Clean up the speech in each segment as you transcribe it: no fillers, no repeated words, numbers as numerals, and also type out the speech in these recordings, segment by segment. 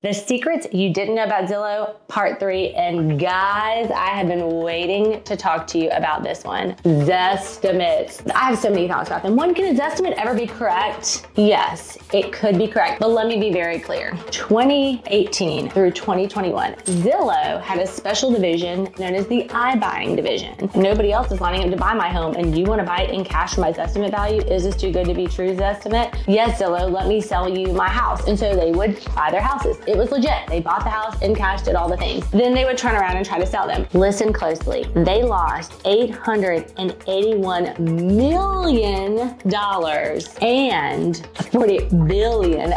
The secrets you didn't know about Zillow, part 3. And guys, I have been waiting to talk to you about this one. Zestimates. I have so many thoughts about them. One, can a Zestimate ever be correct? Yes, it could be correct, but let me be very clear. 2018 through 2021, Zillow had a special division known as the iBuying division. Nobody else is lining up to buy my home, and you want to buy it in cash for my Zestimate value? Is this too good to be true, Zestimate? Yes, Zillow, let me sell you my house. And so they would buy their houses. It was legit. They bought the house in cash, did all the things. Then they would turn around and try to sell them. Listen closely. They lost $881 million and $40 billion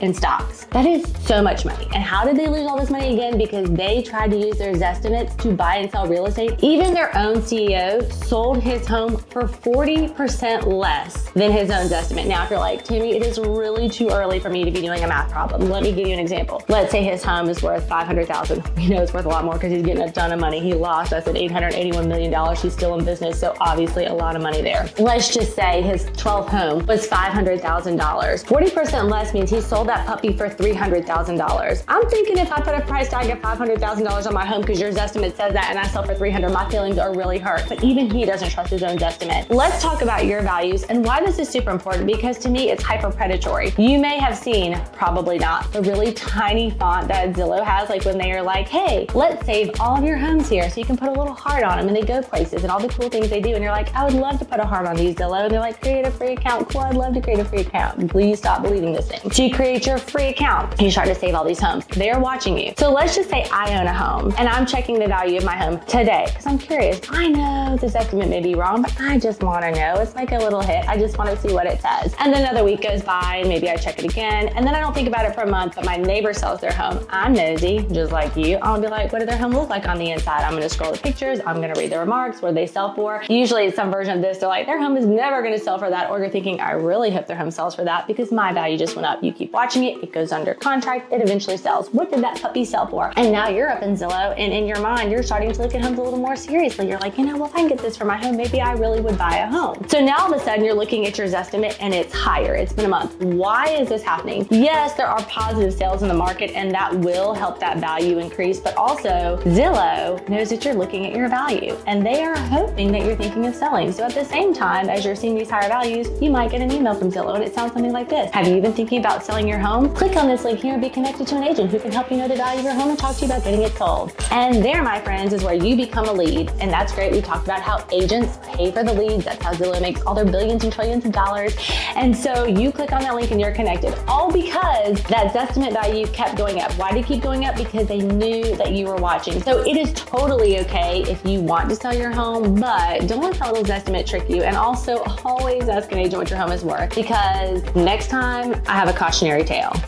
in stocks. That is so much money. And how did they lose all this money again? Because they tried to use their Zestimates to buy and sell real estate. Even their own CEO sold his home for 40% less than his own Zestimate. Now, if you're like, Tammy, it is really too early for me to be doing a math problem. Let me give you an example. Let's say his home is worth $500,000. We know it's worth a lot more because he's getting a ton of money. He lost, I said, $881 million. He's still in business, so obviously a lot of money there. Let's just say his 12th home was $500,000. 40% less means he sold that puppy for $300,000. I'm thinking if I put a price tag of $500,000 on my home because your Zestimate says that and I sell for $300,000, my feelings are really hurt. But even he doesn't trust his own Zestimate. Let's talk about your values and why this is super important, because to me it's hyper predatory. You may have seen, probably not, the really tiny font that Zillow has, like when they are like, hey, let's save all of your homes here so you can put a little heart on them and they go places and all the cool things they do. And you're like, I would love to put a heart on these, Zillow. And they're like, create a free account. Cool, I'd love to create a free account. Please stop believing this thing. So you create your free account. You start to save all these homes. They're watching you. So let's just say I own a home and I'm checking the value of my home today because I'm curious. I know this estimate may be wrong, but I just want to know. It's like a little hit. I just want to see what it says. And then another week goes by and maybe I check it again. And then I don't think about it for a month, but my neighbor sells their home. I'm nosy, just like you. I'll be like, what does their home look like on the inside? I'm going to scroll the pictures. I'm going to read the remarks. What do they sell for? Usually it's some version of this. They're like, their home is never going to sell for that. Or you're thinking, I really hope their home sells for that because my value just went up. You keep watching it. It goes under contract. It eventually sells. What did that puppy sell for? And now you're up in Zillow, and in your mind, you're starting to look at homes a little more seriously. You're like, well, if I can get this for my home, maybe I really would buy a home. So now all of a sudden you're looking at your Zestimate and it's higher. It's been a month. Why is this happening? Yes, there are positive sales in the market and that will help that value increase, but also Zillow knows that you're looking at your value and they are hoping that you're thinking of selling. So at the same time, as you're seeing these higher values, you might get an email from Zillow and it sounds something like this. Have you been thinking about selling your home? Click on this link here and be connected to an agent who can help you know the value of your home and talk to you about getting it sold. And there, my friends, is where you become a lead. And that's great. We talked about how agents pay for the leads. That's how Zillow makes all their billions and trillions of dollars. And so you click on that link and you're connected, all because that Zestimate value kept going up. Why did it keep going up? Because they knew that you were watching. So it is totally okay if you want to sell your home, but don't let that little Zestimate trick you. And also always ask an agent what your home is worth, because next time I have a cautionary tale.